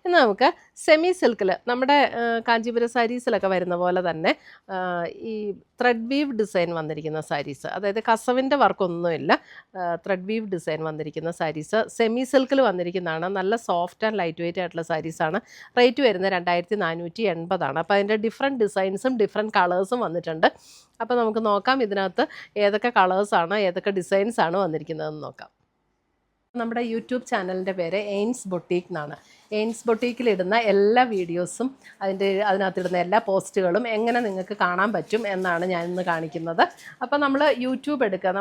ഇന്ന് നമുക്ക് സെമി സിൽക്കിൽ നമ്മുടെ കാഞ്ചീപുരം സാരീസിലൊക്കെ വരുന്ന പോലെ തന്നെ ഈ ത്രെഡ് വീവ് ഡിസൈൻ വന്നിരിക്കുന്ന സാരീസ്, അതായത് കസവിൻ്റെ വർക്കൊന്നുമില്ല, ത്രെഡ് വീവ് ഡിസൈൻ വന്നിരിക്കുന്ന സാരീസ് സെമി സിൽക്കിൽ വന്നിരിക്കുന്നതാണ്. നല്ല സോഫ്റ്റ് ആൻഡ് ലൈറ്റ് വെയിറ്റ് ആയിട്ടുള്ള സാരീസാണ്. റേറ്റ് വരുന്നത് 2480. അപ്പോൾ അതിൻ്റെ ഡിഫറെൻറ്റ് ഡിസൈൻസും ഡിഫറെൻറ്റ് കളേഴ്സും വന്നിട്ടുണ്ട്. അപ്പോൾ നമുക്ക് നോക്കാം ഇതിനകത്ത് ഏതൊക്കെ കളേഴ്സാണ് ഏതൊക്കെ ഡിസൈൻസാണ് വന്നിരിക്കുന്നതെന്ന് നോക്കാം. നമ്മുടെ യൂട്യൂബ് ചാനലിൻ്റെ പേര് എയിൻസ് ബൊട്ടീക്ക് എന്നാണ്. എയിൻസ് ബൊട്ടീക്കിലിടുന്ന എല്ലാ വീഡിയോസും അതിനകത്തിടുന്ന എല്ലാ പോസ്റ്റുകളും എങ്ങനെ നിങ്ങൾക്ക് കാണാൻ പറ്റും എന്നാണ് ഞാൻ ഇന്ന് കാണിക്കുന്നത്. അപ്പോൾ നമ്മൾ യൂട്യൂബ് എടുക്കുക,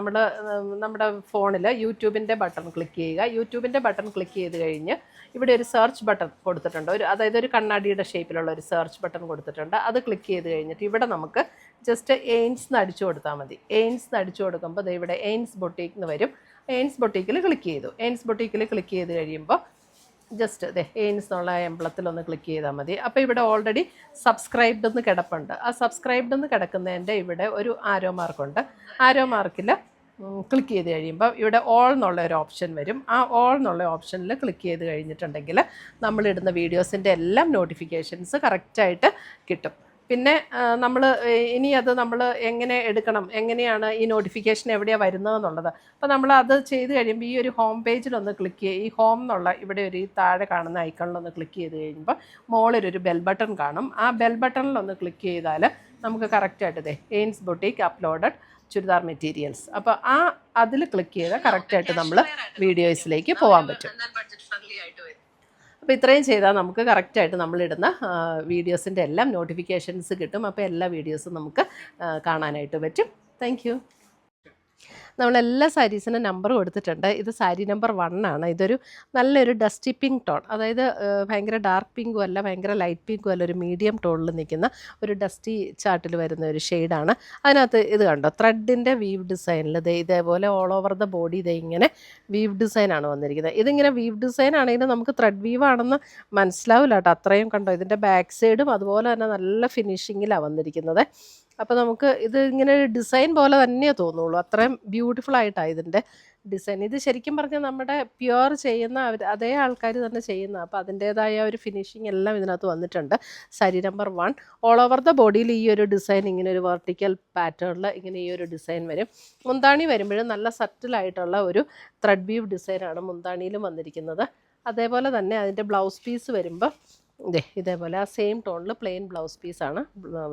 നമ്മുടെ ഫോണിൽ യൂട്യൂബിൻ്റെ ബട്ടൺ ക്ലിക്ക് ചെയ്യുക. യൂട്യൂബിൻ്റെ ബട്ടൺ ക്ലിക്ക് ചെയ്ത് കഴിഞ്ഞ് ഇവിടെ ഒരു സെർച്ച് ബട്ടൺ കൊടുത്തിട്ടുണ്ട്, അതായത് ഒരു കണ്ണാടിയുടെ ഷേപ്പിലുള്ള ഒരു സെർച്ച് ബട്ടൺ കൊടുത്തിട്ടുണ്ട്. അത് ക്ലിക്ക് ചെയ്ത് കഴിഞ്ഞിട്ട് ഇവിടെ നമുക്ക് ജസ്റ്റ് എയിൻസ് എന്ന് അടിച്ചു കൊടുത്താൽ മതി. എയിൻസ് എന്ന് അടിച്ചു കൊടുക്കുമ്പോൾ ഇവിടെ എയിൻസ് ബൊട്ടീക്ക് എന്ന് വരും. എയിൻസ് ബൊട്ടീക്കിൽ ക്ലിക്ക് ചെയ്തു. എയിൻസ് ബൊട്ടീക്കിൽ ക്ലിക്ക് ചെയ്ത് കഴിയുമ്പോൾ ജസ്റ്റ് എയിൻസ് എന്നുള്ള എംബ്ലത്തിലൊന്ന് ക്ലിക്ക് ചെയ്താൽ മതി. അപ്പോൾ ഇവിടെ ഓൾറെഡി സബ്സ്ക്രൈബ്ഡ് എന്ന് കിടപ്പുണ്ട്. ആ സബ്സ്ക്രൈബ്ഡ് എന്ന് കിടക്കുന്നതിൻ്റെ ഇവിടെ ഒരു ആരോ മാർക്കുണ്ട്. ആരോ മാർക്കിൽ ക്ലിക്ക് ചെയ്ത് കഴിയുമ്പോൾ ഇവിടെ ഓൾ എന്നുള്ള ഒരു ഓപ്ഷൻ വരും. ആ ഓൾ എന്നുള്ള ഓപ്ഷനിൽ ക്ലിക്ക് ചെയ്ത് കഴിഞ്ഞിട്ടുണ്ടെങ്കിൽ നമ്മളിടുന്ന വീഡിയോസിൻ്റെ എല്ലാം നോട്ടിഫിക്കേഷൻസ് കറക്റ്റായിട്ട് കിട്ടും. പിന്നെ നമ്മൾ നമ്മൾ എങ്ങനെ എടുക്കണം, എങ്ങനെയാണ് ഈ നോട്ടിഫിക്കേഷൻ എവിടെയാണ് വരുന്നതെന്നുള്ളത്. അപ്പോൾ നമ്മൾ അത് ചെയ്ത് കഴിയുമ്പോൾ ഈ ഒരു ഹോം പേജിലൊന്ന് ക്ലിക്ക് ചെയ്യുക. ഈ ഹോം എന്നുള്ള ഇവിടെ ഒരു താഴെ കാണുന്ന ഐക്കണിലൊന്ന് ക്ലിക്ക് ചെയ്ത് കഴിയുമ്പോൾ മുകളിലൊരു ബെൽ ബട്ടൺ കാണും. ആ ബെൽ ബട്ടണിലൊന്ന് ക്ലിക്ക് ചെയ്താൽ നമുക്ക് കറക്റ്റായിട്ട് എയിൻസ് ബൊട്ടീക്ക് അപ്ലോഡഡ് ചുരിദാർ മെറ്റീരിയൽസ്, അപ്പോൾ അതിൽ ക്ലിക്ക് ചെയ്താൽ കറക്റ്റായിട്ട് നമ്മൾ വീഡിയോസിലേക്ക് പോകാൻ പറ്റും. അപ്പോൾ ഇത്രയും ചെയ്താൽ നമുക്ക് കറക്റ്റായിട്ട് നമ്മളിടുന്ന വീഡിയോസിൻ്റെ എല്ലാം നോട്ടിഫിക്കേഷൻസ് കിട്ടും. അപ്പോൾ എല്ലാ വീഡിയോസും നമുക്ക് കാണാനായിട്ട് പറ്റും. Thank you. നമ്മളെല്ലാ സാരീസിനും നമ്പർ കൊടുത്തിട്ടുണ്ട്. ഇത് സാരി നമ്പർ 1 ആണ്. ഇതൊരു നല്ലൊരു ഡസ്റ്റി പിങ്ക് ടോൺ, അതായത് ഭയങ്കര ഡാർക്ക് പിങ്കും അല്ല ഭയങ്കര ലൈറ്റ് പിങ്കും അല്ല, ഒരു മീഡിയം ടോണിൽ നിൽക്കുന്ന ഒരു ഡസ്റ്റി ചാർട്ടിൽ വരുന്ന ഒരു ഷെയ്ഡാണ്. അതിനകത്ത് ഇത് കണ്ടോ, ത്രെഡിൻ്റെ വീവ് ഡിസൈനിൽ ഇതേപോലെ ഓൾ ഓവർ ദ ബോഡി ഇങ്ങനെ വീവ് ഡിസൈനാണ് വന്നിരിക്കുന്നത്. ഇതിങ്ങനെ വീവ് ഡിസൈൻ ആണെങ്കിലും നമുക്ക് ത്രെഡ് വീവ് ആണെന്ന് മനസ്സിലാവില്ല കേട്ടോ. അത്രയും കണ്ടോ, ഇതിൻ്റെ ബാക്ക് സൈഡും അതുപോലെ തന്നെ നല്ല ഫിനിഷിങ്ങിലാണ് വന്നിരിക്കുന്നത്. അപ്പോൾ നമുക്ക് ഇത് ഇങ്ങനെ ഒരു ഡിസൈൻ പോലെ തന്നെ തോന്നുള്ളൂ, അത്രയും ബ്യൂട്ടിഫുൾ ആയിട്ടാണ് ഇതിൻ്റെ ഡിസൈൻ. ഇത് ശരിക്കും പറഞ്ഞാൽ നമ്മുടെ പ്യുവർ ചെയ്യുന്ന അതേ ആൾക്കാർ തന്നെ ചെയ്യുന്ന, അപ്പോൾ അതിൻ്റേതായ ഒരു ഫിനിഷിങ് എല്ലാം ഇതിനകത്ത് വന്നിട്ടുണ്ട്. Sari number 1 all over the ബോഡിയിൽ ഈ ഒരു ഡിസൈൻ ഇങ്ങനെ ഒരു വെർട്ടിക്കൽ പാറ്റേണിൽ ഇങ്ങനെ ഈ ഒരു ഡിസൈൻ വരും. മുന്താണി വരുമ്പോഴും നല്ല സറ്റിലായിട്ടുള്ള ഒരു ത്രെഡ് വീവ് ഡിസൈനാണ് മുന്താണിയിലും വന്നിരിക്കുന്നത്. അതേപോലെ തന്നെ അതിൻ്റെ ബ്ലൗസ് പീസ് വരുമ്പോൾ ഇതേപോലെ ആ സെയിം ടോണിൽ പ്ലെയിൻ ബ്ലൗസ് പീസാണ്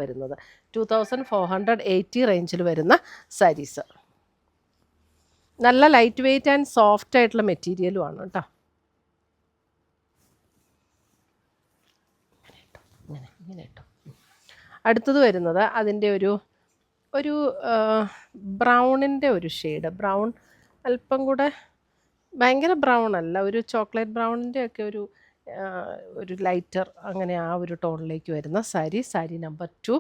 വരുന്നത്. 2480 റേഞ്ചിൽ വരുന്ന സാരീസ്. നല്ല ലൈറ്റ് വെയ്റ്റ് ആൻഡ് സോഫ്റ്റ് ആയിട്ടുള്ള മെറ്റീരിയലും ആണ് കേട്ടോ. ഇങ്ങനെ കേട്ടോ. അടുത്തത് വരുന്നത് അതിൻ്റെ ഒരു ബ്രൗണിൻ്റെ ഒരു ഷെയ്ഡ്. ബ്രൗൺ അല്പം കൂടെ ഭയങ്കര ബ്രൗൺ അല്ല, ഒരു ചോക്ലേറ്റ് ബ്രൗണിൻ്റെ ഒക്കെ ഒരു ലൈറ്റർ, അങ്ങനെ ആ ഒരു ടോണിലേക്ക് വരുന്ന സാരി നമ്പർ 2.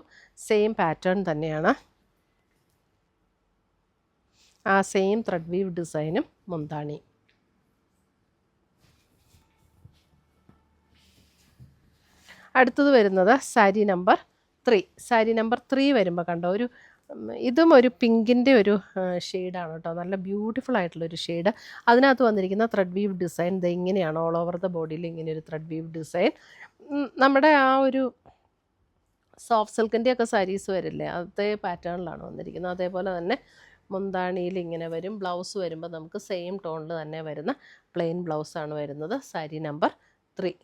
സെയിം പാറ്റേൺ തന്നെയാണ്, ആ സെയിം ത്രെഡ് വീവ് ഡിസൈനും മുന്താണി. അടുത്തത് വരുന്നത് സാരി നമ്പർ 3. സാരി നമ്പർ 3 വരുമ്പോൾ കണ്ടോ, ഇതും ഒരു പിങ്കിൻ്റെ ഒരു ഷെയ്ഡാണ് കേട്ടോ. നല്ല ബ്യൂട്ടിഫുൾ ആയിട്ടുള്ളൊരു ഷെയ്ഡ്. അതിനകത്ത് വന്നിരിക്കുന്ന ത്രെഡ് വീവ് ഡിസൈൻ ഇങ്ങനെയാണ്, ഓൾ ഓവർ ദ ബോഡിയിൽ ഇങ്ങനെ ഒരു ത്രെഡ് വീവ് ഡിസൈൻ. നമ്മുടെ ആ ഒരു സോഫ്റ്റ് സിൽക്കിൻ്റെ ഒക്കെ സാരീസ് വരില്ലേ, അതേ പാറ്റേണിലാണ് വന്നിരിക്കുന്നത്. അതേപോലെ തന്നെ മുന്താണിയിൽ ഇങ്ങനെ വരും. ബ്ലൗസ് വരുമ്പോൾ നമുക്ക് സെയിം ടോണിൽ തന്നെ വരുന്ന പ്ലെയിൻ ബ്ലൗസാണ് വരുന്നത്. സാരി നമ്പർ 3.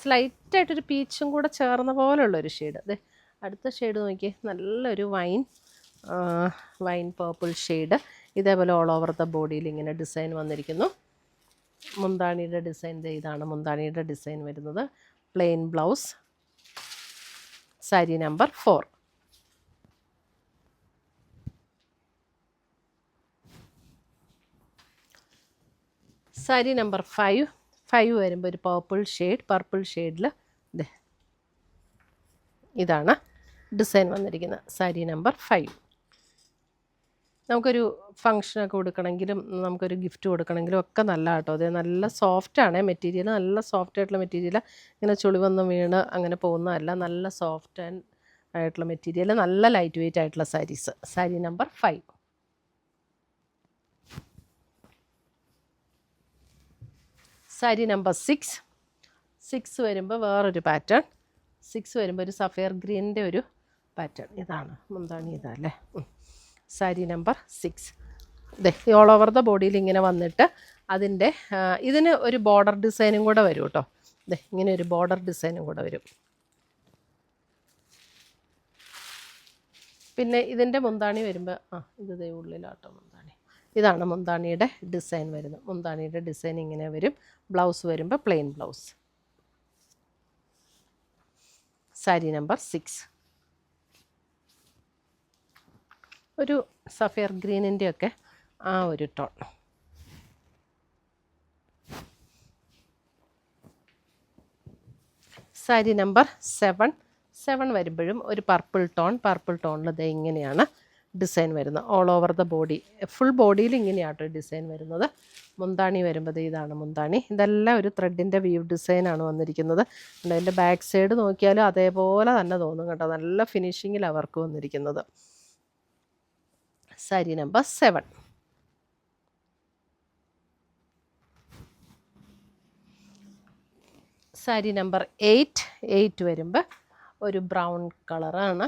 സ്ലൈറ്റായിട്ടൊരു പീച്ചും കൂടെ ചേർന്ന പോലുള്ളൊരു ഷെയ്ഡ്. അടുത്ത ഷെയ്ഡ് നോക്കി, നല്ലൊരു വൈൻ പേർപ്പിൾ ഷെയ്ഡ്. ഇതേപോലെ ഓൾ ഓവർ ദ ബോഡിയിൽ ഇങ്ങനെ ഡിസൈൻ വന്നിരിക്കുന്നു. മുന്താണിയുടെ ഡിസൈൻ ഇതാണ് മുന്താണിയുടെ ഡിസൈൻ വരുന്നത്. Plain blouse. Sari number 4. Sari number 5 വരുമ്പോൾ ഒരു പർപ്പിൾ ഷെയ്ഡിൽ ഇതാണ് ഡിസൈൻ വന്നിരിക്കുന്നത്. സാരി നമ്പർ 5. നമുക്കൊരു ഫങ്ഷനൊക്കെ കൊടുക്കണമെങ്കിലും നമുക്കൊരു ഗിഫ്റ്റ് കൊടുക്കണമെങ്കിലും ഒക്കെ നല്ല കേട്ടോ. അത് നല്ല സോഫ്റ്റാണ് മെറ്റീരിയൽ, നല്ല സോഫ്റ്റ് ആയിട്ടുള്ള മെറ്റീരിയൽ. ഇങ്ങനെ ചുളിവൊന്നും വീണ് അങ്ങനെ പോകുന്നതല്ല, നല്ല സോഫ്റ്റ് ആൻഡ് ആയിട്ടുള്ള മെറ്റീരിയൽ, നല്ല ലൈറ്റ് വെയിറ്റ് ആയിട്ടുള്ള സാരീസ്. സാരി നമ്പർ 5. സാരി നമ്പർ 6 വരുമ്പോൾ വേറൊരു പാറ്റേൺ. 6 വരുമ്പോൾ ഒരു സഫയർ ഗ്രീനിൻ്റെ ഒരു പാറ്റേൺ. ഇതാണ് മുന്താണി, ഇതല്ലേ. സാരി നമ്പർ 6. ഇതേ ഓൾ ഓവർ ദ ബോഡിയിൽ ഇങ്ങനെ വന്നിട്ട് അതിൻ്റെ ഇതിന് ഒരു ബോർഡർ ഡിസൈനും കൂടെ വരും കേട്ടോ. ഇതേ ഇങ്ങനെ ഒരു ബോർഡർ ഡിസൈനും കൂടെ വരും. പിന്നെ ഇതിൻ്റെ മുന്താണി വരുമ്പോൾ ഇത് ദേ ഉള്ളിലാട്ടോ മുന്താണി. ഇതാണ് മുന്താണിയുടെ ഡിസൈൻ വരുന്നത്. മുന്താണിയുടെ ഡിസൈൻ ഇങ്ങനെ വരും. ബ്ലൗസ് വരുമ്പോൾ പ്ലെയിൻ ബ്ലൗസ്. സാരി നമ്പർ 6 ഒരു സഫയർ ഗ്രീനിൻ്റെയൊക്കെ ആ ഒരു ടോൺ. സാരി നമ്പർ 7 വരുമ്പോഴും ഒരു പർപ്പിൾ ടോണിൽ ഇത് ഇങ്ങനെയാണ് ഡിസൈൻ വരുന്നത്. All over the body, full ബോഡിയിൽ ഇങ്ങനെയാട്ടോ ഡിസൈൻ വരുന്നത്. മുന്താണി വരുമ്പോൾ ഇതാണ് മുന്താണി. ഇതെല്ലാം ഒരു ത്രെഡിൻ്റെ വീവ് ഡിസൈനാണ് വന്നിരിക്കുന്നത്. അതിൻ്റെ ബാക്ക് സൈഡ് നോക്കിയാലും അതേപോലെ തന്നെ തോന്നും കേട്ടോ. നല്ല ഫിനിഷിങ്ങിലാണ് വർക്ക് വന്നിരിക്കുന്നത്. സാരി നമ്പർ 7. സാരി നമ്പർ 8 വരുമ്പോൾ ഒരു ബ്രൗൺ കളറാണ്.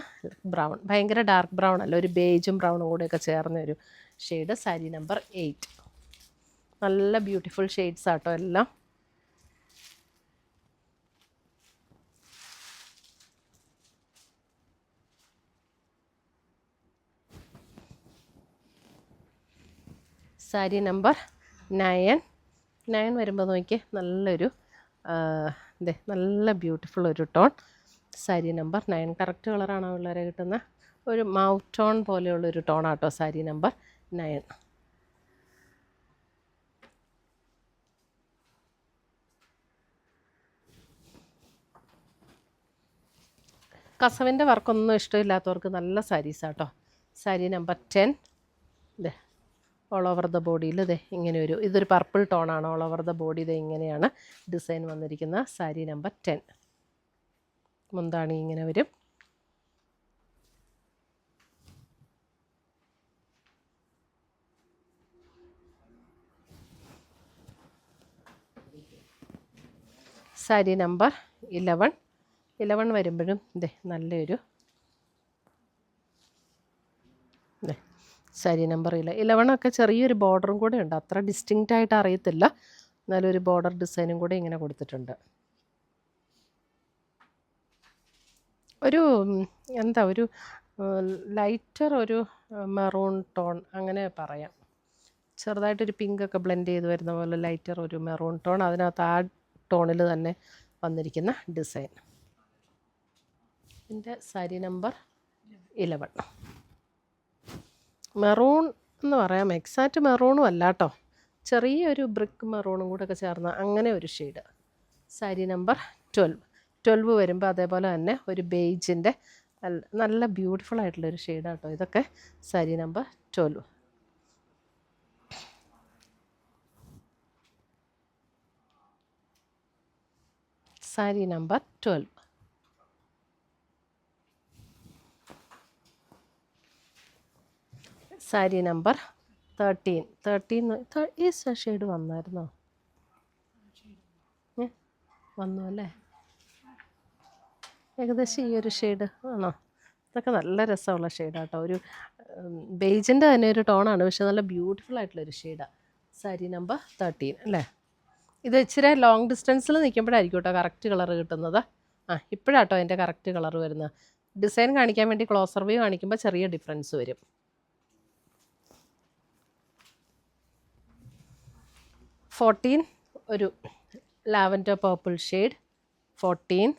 ബ്രൗൺ, ഭയങ്കര ഡാർക്ക് ബ്രൗൺ അല്ല, ഒരു ബേജും ബ്രൗണും കൂടെയൊക്കെ ചേർന്ന ഒരു ഷെയ്ഡ്. സാരി നമ്പർ 8. നല്ല ബ്യൂട്ടിഫുൾ ഷെയ്ഡ്സ് ആട്ടോ എല്ലാം. സാരി നമ്പർ 9 വരുമ്പോൾ നോക്കിയേ നല്ലൊരു നല്ല ബ്യൂട്ടിഫുൾ ഒരു ടോൺ. സാരി നമ്പർ 9 കറക്റ്റ് കളറാണോ ഉള്ളവരെ കിട്ടുന്ന ഒരു മൗത്ത് ടോൺ പോലെയുള്ളൊരു ടോണാട്ടോ സാരി നമ്പർ 9. കസവിൻ്റെ വർക്കൊന്നും ഇഷ്ടമില്ലാത്തവർക്ക് നല്ല സാരീസാട്ടോ. സാരി നമ്പർ 10. ഇതേ ഓൾ ഓവർ ദ ബോഡിയിൽ ഇങ്ങനെ ഇതൊരു പർപ്പിൾ ടോണാണ്. ഓൾ ഓവർ ദ ബോഡി ഇങ്ങനെയാണ് ഡിസൈൻ വന്നിരിക്കുന്ന. സാരി നമ്പർ 10. മുന്താണി ഇങ്ങനെ വരും. സാരി നമ്പർ 11 വരുമ്പോഴും നല്ലൊരു സാരി നമ്പർ 11 ഒക്കെ ചെറിയൊരു ബോർഡറും കൂടെ ഉണ്ട്. അത്ര ഡിസ്റ്റിങ്ക്റ്റ് ആയിട്ട് അറിയത്തില്ല, എന്നാലും ഒരു ബോർഡർ ഡിസൈനും കൂടെ ഇങ്ങനെ കൊടുത്തിട്ടുണ്ട്. ഒരു ഒരു ലൈറ്റർ ഒരു മെറൂൺ ടോൺ അങ്ങനെ പറയാം. ചെറുതായിട്ടൊരു പിങ്കൊക്കെ ബ്ലെൻഡ് ചെയ്ത് വരുന്ന പോലെ ലൈറ്റർ ഒരു മെറൂൺ ടോൺ, അതിനകത്ത് ആ ടോണിൽ തന്നെ വന്നിരിക്കുന്ന ഡിസൈൻ. എൻ്റെ സാരി നമ്പർ 11. മെറൂൺ എന്ന് പറയാം, എക്സാക്റ്റ് മെറൂണും അല്ല കേട്ടോ, ചെറിയൊരു ബ്രിക്ക് മെറൂണും കൂടെ ഒക്കെ ചേർന്ന അങ്ങനെ ഒരു ഷെയ്ഡ്. സാരി നമ്പർ 12 വരുമ്പോൾ അതേപോലെ തന്നെ ഒരു ബേജിൻ്റെ നല്ല ബ്യൂട്ടിഫുൾ ആയിട്ടുള്ളൊരു ഷെയ്ഡാണ് കേട്ടോ ഇതൊക്കെ. Sari number 12. Sari number 12. Sari number 13. ഈ ഷെയ്ഡ് വന്നായിരുന്നോ? വന്നു അല്ലേ, ഏകദേശം ഈ ഒരു ഷെയ്ഡ് ആണോ? ഇതൊക്കെ നല്ല രസമുള്ള ഷെയ്ഡാട്ടോ. ഒരു ബേജിൻ്റെ തന്നെ ഒരു ടോണാണ്, പക്ഷെ നല്ല ബ്യൂട്ടിഫുൾ ആയിട്ടുള്ളൊരു ഷെയ്ഡാണ്. സാരി നമ്പർ 13 അല്ലേ. ഇത് ഇച്ചിരി ലോങ് ഡിസ്റ്റൻസിൽ നിൽക്കുമ്പോഴായിരിക്കും കേട്ടോ കറക്റ്റ് കളർ കിട്ടുന്നത്. ഇപ്പോഴാട്ടോ അതിൻ്റെ കറക്റ്റ് കളർ വരുന്നത്. ഡിസൈൻ കാണിക്കാൻ വേണ്ടി ക്ലോസർ വ്യൂ കാണിക്കുമ്പോൾ ചെറിയ ഡിഫറൻസ് വരും. ഒരു ലാവൻഡർ പർപ്പിൾ ഷെയ്ഡ്. 14.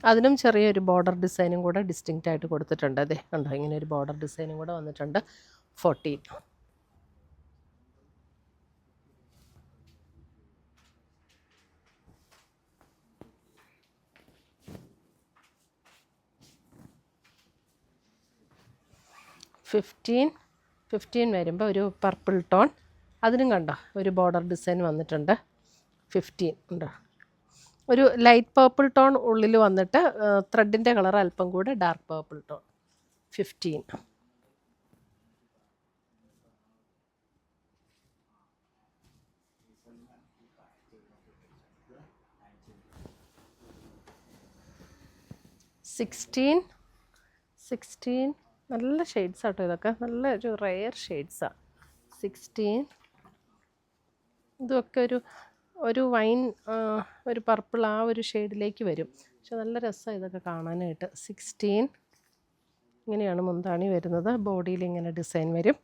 അതിനും ചെറിയൊരു ബോർഡർ ഡിസൈനും കൂടെ ഡിസ്റ്റിങ്ക്റ്റ് ആയിട്ട് കൊടുത്തിട്ടുണ്ട്. അതെ കണ്ടോ, ഇങ്ങനെ ഒരു ബോർഡർ ഡിസൈനും കൂടെ വന്നിട്ടുണ്ട്. 14. ഫിഫ്റ്റീൻ വരുമ്പോൾ ഒരു പർപ്പിൾ ടോൺ. അതിനും കണ്ടോ ഒരു ബോർഡർ ഡിസൈൻ വന്നിട്ടുണ്ട്. 15 ഉണ്ട്. ഒരു ലൈറ്റ് പേർപ്പിൾ ടോൺ ഉള്ളിൽ വന്നിട്ട് ത്രെഡിൻ്റെ കളർ അല്പം കൂടെ ഡാർക്ക് പേർപ്പിൾ ടോൺ. 15. സിക്സ്റ്റീൻ നല്ല ഷെയ്ഡ്സ് ആട്ടോ ഇതൊക്കെ, നല്ല ഒരു റെയർ ഷെയ്ഡ്സാണ്. 16 ഇതൊക്കെ ഒരു വൈൻ ഒരു പർപ്പിൾ ആ ഒരു ഷെയ്ഡിലേക്ക് വരും. പക്ഷെ നല്ല രസമാണ് ഇതൊക്കെ കാണാനായിട്ട്. 16 ഇങ്ങനെയാണ് മുന്താണി വരുന്നത്. ബോഡിയിൽ ഇങ്ങനെ ഡിസൈൻ വരും.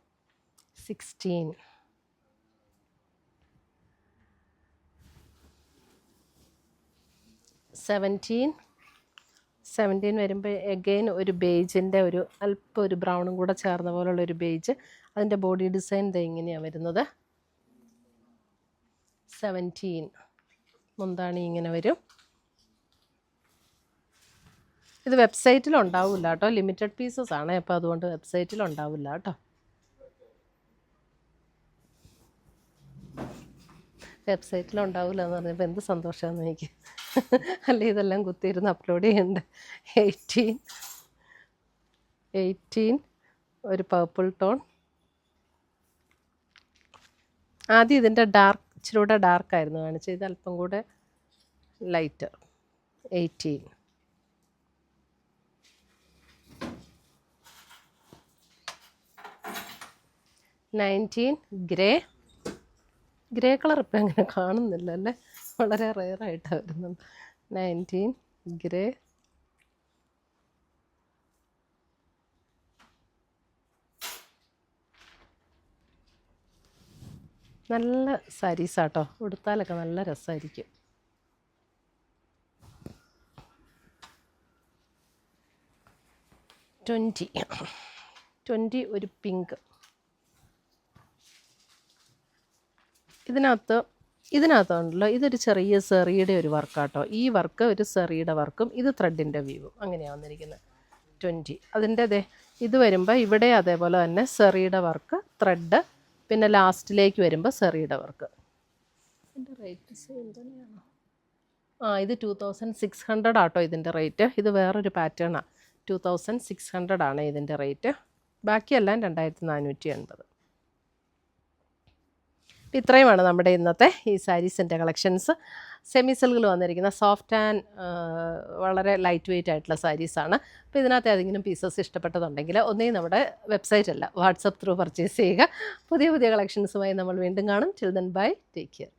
16. 17 വരുമ്പോൾ എഗെയിൻ ഒരു ബേജിൻ്റെ ഒരു അല്പം ഒരു ബ്രൗണും കൂടെ ചേർന്ന പോലുള്ളൊരു ബേജ്. അതിൻ്റെ ബോഡി ഡിസൈൻ ഇങ്ങനെയാണ് വരുന്നത്. 17 മുന്താണി ഇങ്ങനെ വരും. ഇത് വെബ്സൈറ്റിലുണ്ടാവില്ല കേട്ടോ, ലിമിറ്റഡ് പീസസ് ആണ്. അപ്പോൾ അതുകൊണ്ട് വെബ്സൈറ്റിലുണ്ടാവില്ല കേട്ടോ. വെബ്സൈറ്റിലുണ്ടാവില്ല എന്ന് പറഞ്ഞപ്പോൾ എന്ത് സന്തോഷമാണെന്ന് എനിക്ക്. അല്ലേ ഇതെല്ലാം കുത്തിയിരുന്ന് അപ്ലോഡ് ചെയ്യണ്ട. 18 ഒരു പർപ്പിൾ ടോൺ. ആദ്യം ഇതിൻ്റെ ഇച്ചിരി കൂടെ ഡാർക്കായിരുന്നു കാണിച്ചത്, ഇത് അല്പം കൂടെ ലൈറ്റ്. 18. 19 ഗ്രേ കളർ ഇപ്പം അങ്ങനെ കാണുന്നില്ല അല്ലേ, വളരെ റെയറായിട്ടാണ് വരുന്നത്. 19 ഗ്രേ. നല്ല സാരീസാട്ടോ, ഉടുത്താലൊക്കെ നല്ല രസമായിരിക്കും. 20 ഒരു പിങ്ക്. ഇതിനകത്തുണ്ടല്ലോ ഇതൊരു ചെറിയ സെറിയുടെ ഒരു വർക്കാട്ടോ. ഈ വർക്ക് ഒരു സെറിയുടെ വർക്കും ഇത് ത്രെഡിൻ്റെ വ്യൂവും അങ്ങനെയാണ് വന്നിരിക്കുന്നത്. 20 അതിൻ്റെ ഇത് വരുമ്പോൾ ഇവിടെ അതേപോലെ തന്നെ സെറിയുടെ വർക്ക്, ത്രെഡ്, പിന്നെ ലാസ്റ്റിലേക്ക് വരുമ്പോൾ സെറിയുടെ വർക്ക്. ഇതിൻ്റെ റേറ്റ് സെയിം തന്നെയാണോ? ഇത് 2600 ആട്ടോ ഇതിൻ്റെ റേറ്റ്. ഇത് വേറൊരു പാറ്റേണാണ്. 2600 ആണ് ഇതിൻ്റെ റേറ്റ്. ബാക്കിയെല്ലാം 2480. ഇത്രയുമാണ് നമ്മുടെ ഇന്നത്തെ ഈ സാരീസിൻ്റെ കളക്ഷൻസ്. സെമി സിൽക്കിൽ വന്നിരിക്കുന്ന സോഫ്റ്റ് ആൻഡ് വളരെ ലൈറ്റ് വെയ്റ്റ് ആയിട്ടുള്ള സാരീസാണ്. അപ്പോൾ ഇതിനകത്ത് ഏതെങ്കിലും പീസസ് ഇഷ്ടപ്പെട്ടതുണ്ടെങ്കിൽ ഒന്നേ നമ്മുടെ വെബ്സൈറ്റ് അല്ല വാട്സപ്പ് ത്രൂ പർച്ചേസ് ചെയ്യുക. പുതിയ കളക്ഷൻസുമായി നമ്മൾ വീണ്ടും കാണും. Till then bye, take care.